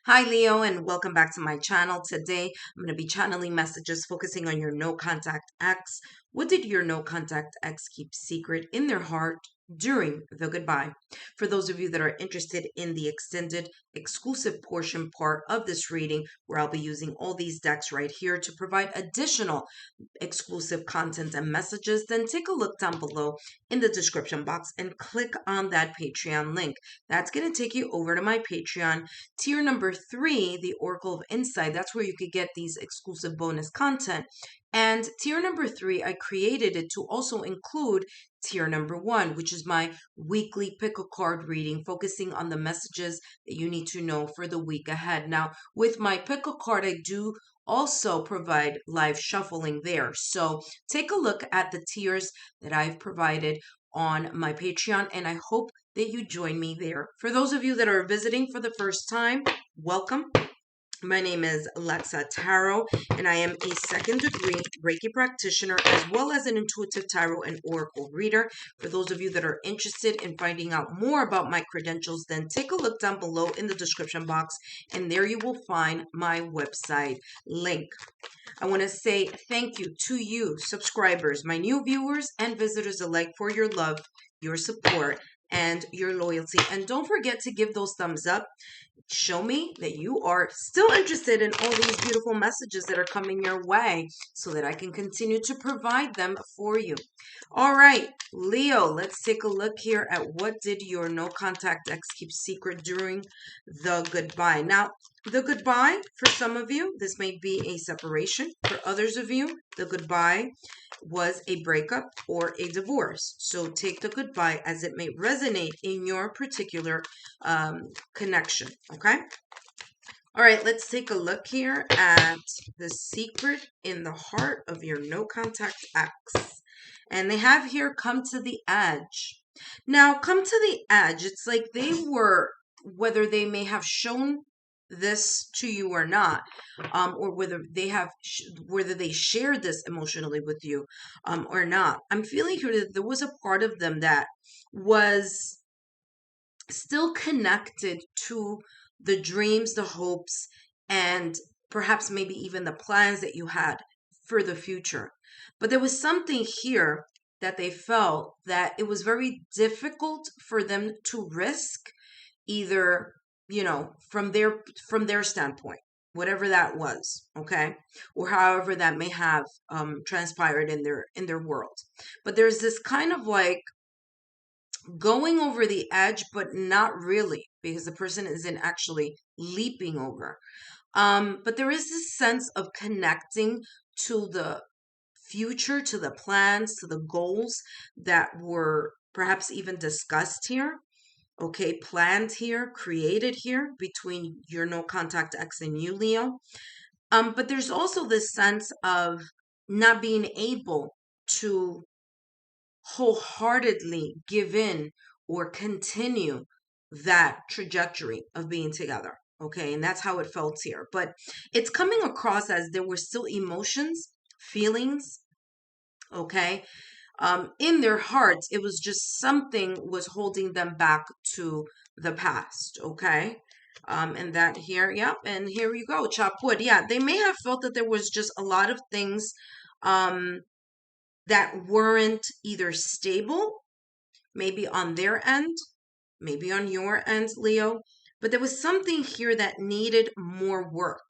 Hi, Leo, and welcome back to my channel. Today, I'm going to be channeling messages focusing on your no contact ex. What did your no contact ex keep secret in their heart during the goodbye? For those of you that are interested in the extended exclusive portion part of this reading, where I'll be using all these decks right here to provide additional exclusive content and messages, then take a look down below in the description box and click on that Patreon link. That's going to take you over to my Patreon. Tier number 3, the Oracle of Insight, that's where you could get these exclusive bonus content. And tier number 3, I created it to also include tier number 1, which is my weekly pick a card reading, focusing on the messages that you need to know for the week ahead. Now, with my pick a card, I do also provide live shuffling there. So take a look at the tiers that I've provided on my Patreon, and I hope that you join me there. For those of you that are visiting for the first time, welcome. My name is Lexa Tarot, and I am a second degree Reiki practitioner as well as an intuitive tarot and oracle reader. For those of you that are interested in finding out more about my credentials, then take a look down below in the description box, and there you will find my website link. I want to say thank you to you, subscribers, my new viewers and visitors alike, for your love, your support, and your loyalty. And don't forget to give those thumbs up. Show me that you are still interested in all these beautiful messages that are coming your way so that I can continue to provide them for you. All right, Leo, let's take a look here at what did your no contact ex keep secret during the goodbye. Now, the goodbye, for some of you, this may be a separation. For others of you, the goodbye was a breakup or a divorce. So take the goodbye as it may resonate in your particular connection, okay? All right, let's take a look here at the secret in the heart of your no contact ex. And they have here come to the edge. Now, come to the edge, it's like they were, whether they may have shown this to you or not, or whether they shared this emotionally with you, or not. I'm feeling here that there was a part of them that was still connected to the dreams, the hopes, and perhaps maybe even the plans that you had for the future. But there was something here that they felt that it was very difficult for them to risk, either, from their standpoint, whatever that was, okay, or however that may have transpired in their world. But there's this kind of like going over the edge, but not really, because the person isn't actually leaping over. But there is this sense of connecting to the future, to the plans, to the goals that were perhaps even discussed here, okay, planned here, created here between your no contact ex and you, Leo. But there's also this sense of not being able to wholeheartedly give in or continue that trajectory of being together. Okay, and that's how it felt here. But it's coming across as there were still emotions, feelings, okay, in their hearts. It was just something was holding them back to the past, okay. And that here, yeah, and here you go, chop wood. Yeah, they may have felt that there was just a lot of things that weren't either stable, maybe on their end, maybe on your end, Leo, but there was something here that needed more work.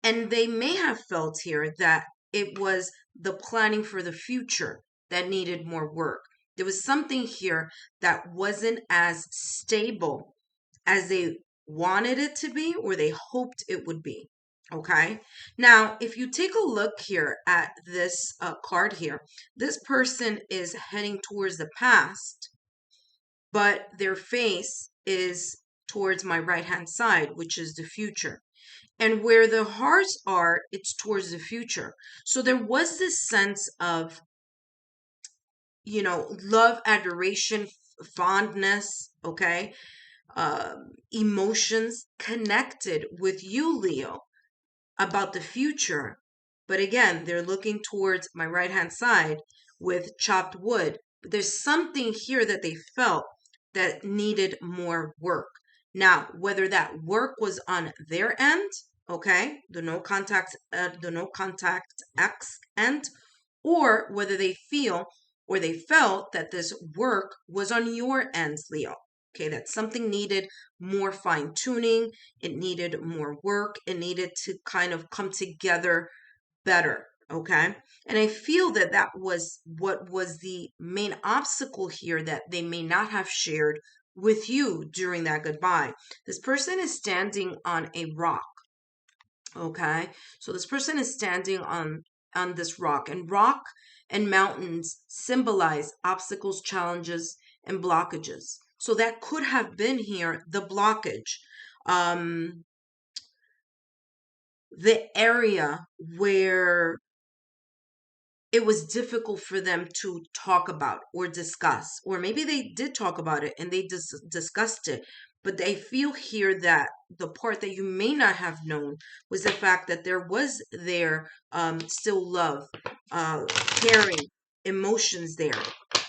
And they may have felt here that it was the planning for the future that needed more work. There was something here that wasn't as stable as they wanted it to be or they hoped it would be. Okay. Now, if you take a look here at this card here, this person is heading towards the past, but their face is towards my right hand side, which is the future. And where the hearts are, it's towards the future. So there was this sense of, love, adoration, fondness, okay, emotions connected with you, Leo, about the future. But again, they're looking towards my right hand side with chopped wood. But there's something here that they felt that needed more work. Now, whether that work was on their end, okay, the no contact X end, or whether they feel or they felt that this work was on your ends, Leo. Okay, that something needed more fine tuning, it needed more work, it needed to kind of come together better. Okay, and I feel that that was what was the main obstacle here that they may not have shared with you during that goodbye. This person is standing on a rock. Okay, so this person is standing on this rock, and rock and mountains symbolize obstacles, challenges, and blockages. So that could have been here the blockage, um, the area where it was difficult for them to talk about or discuss, or maybe they did talk about it and they discussed it, but they feel here that the part that you may not have known was the fact that there was there still love, caring, emotions there.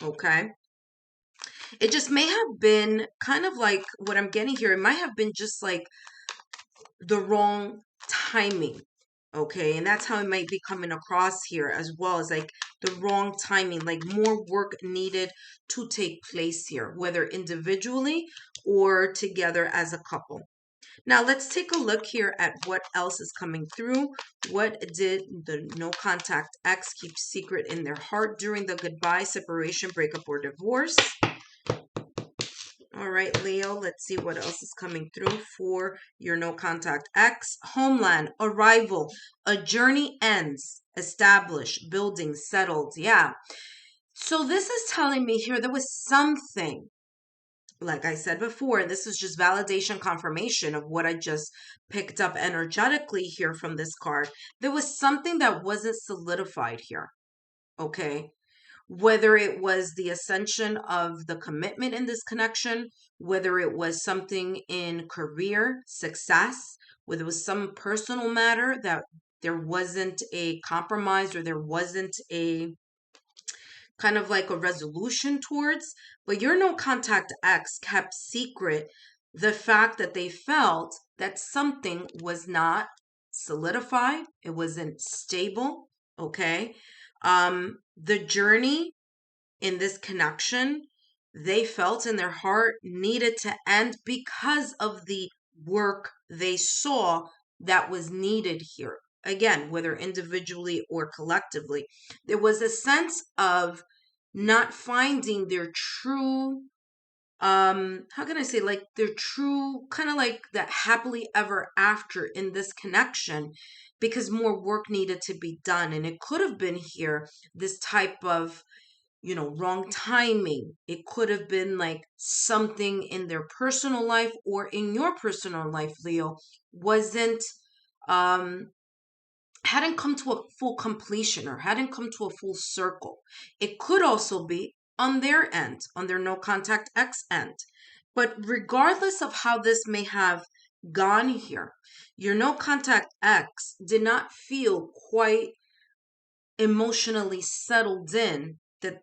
Okay, it just may have been kind of like what I'm getting here. It might have been just like the wrong timing. Okay, and that's how it might be coming across here, as well as like the wrong timing, like more work needed to take place here, whether individually or together as a couple. Now let's take a look here at what else is coming through. What did the no contact X keep secret in their heart during the goodbye, separation, breakup, or divorce? All right, Leo, let's see what else is coming through for your no contact X. Homeland, arrival, a journey ends, established, building, settled. Yeah. So this is telling me here there was something, like I said before, this is just validation, confirmation of what I just picked up energetically here from this card. There was something that wasn't solidified here. Okay, whether it was the ascension of the commitment in this connection, whether it was something in career success, whether it was some personal matter that there wasn't a compromise or there wasn't a kind of like a resolution towards, but your no contact X kept secret the fact that they felt that something was not solidified, it wasn't stable, okay? The journey in this connection, they felt in their heart needed to end because of the work they saw that was needed here. Again, whether individually or collectively, there was a sense of not finding their true, how can I say, like their true kind of like that happily ever after in this connection, because more work needed to be done. And it could have been here this type of, wrong timing. It could have been like something in their personal life or in your personal life, Leo, wasn't, um, hadn't come to a full completion or hadn't come to a full circle. It could also be on their end, on their no contact X end. But regardless of how this may have gone here, your no contact X did not feel quite emotionally settled in that,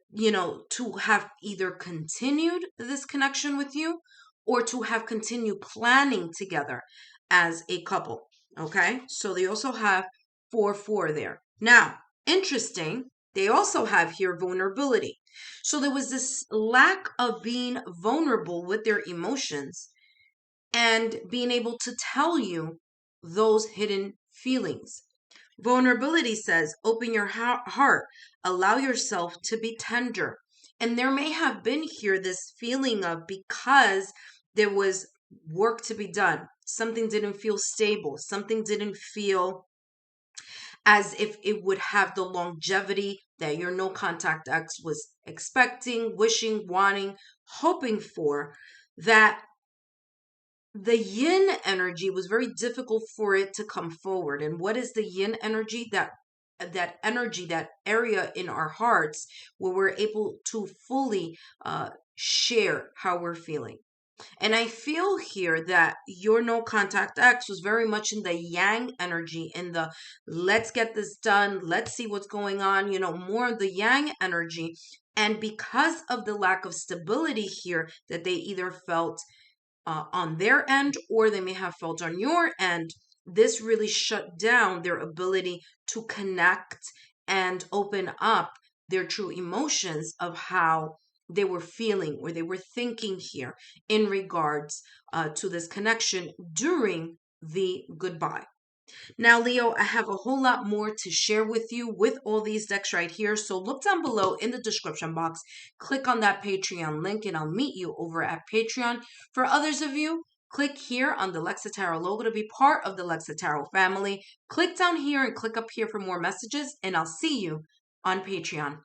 to have either continued this connection with you or to have continued planning together as a couple. Okay, so they also have 4-4 there. Now, interesting, they also have here vulnerability. So there was this lack of being vulnerable with their emotions and being able to tell you those hidden feelings. Vulnerability says, open your heart, allow yourself to be tender. And there may have been here this feeling of, because there was work to be done, something didn't feel stable, something didn't feel as if it would have the longevity that your no contact X was expecting, wishing, wanting, hoping for, that the yin energy was very difficult for it to come forward. And what is the yin energy? That energy, that area in our hearts where we're able to fully share how we're feeling. And I feel here that your no contact X was very much in the yang energy, in the let's get this done, let's see what's going on, more of the yang energy. And because of the lack of stability here, that they either felt on their end, or they may have felt on your end. This really shut down their ability to connect and open up their true emotions of how they were feeling or they were thinking here in regards to this connection during the goodbye. Now, Leo, I have a whole lot more to share with you with all these decks right here. So look down below in the description box, click on that Patreon link, and I'll meet you over at Patreon. For others of you, click here on the Lexa Tarot logo to be part of the Lexa Tarot family. Click down here and click up here for more messages, and I'll see you on Patreon.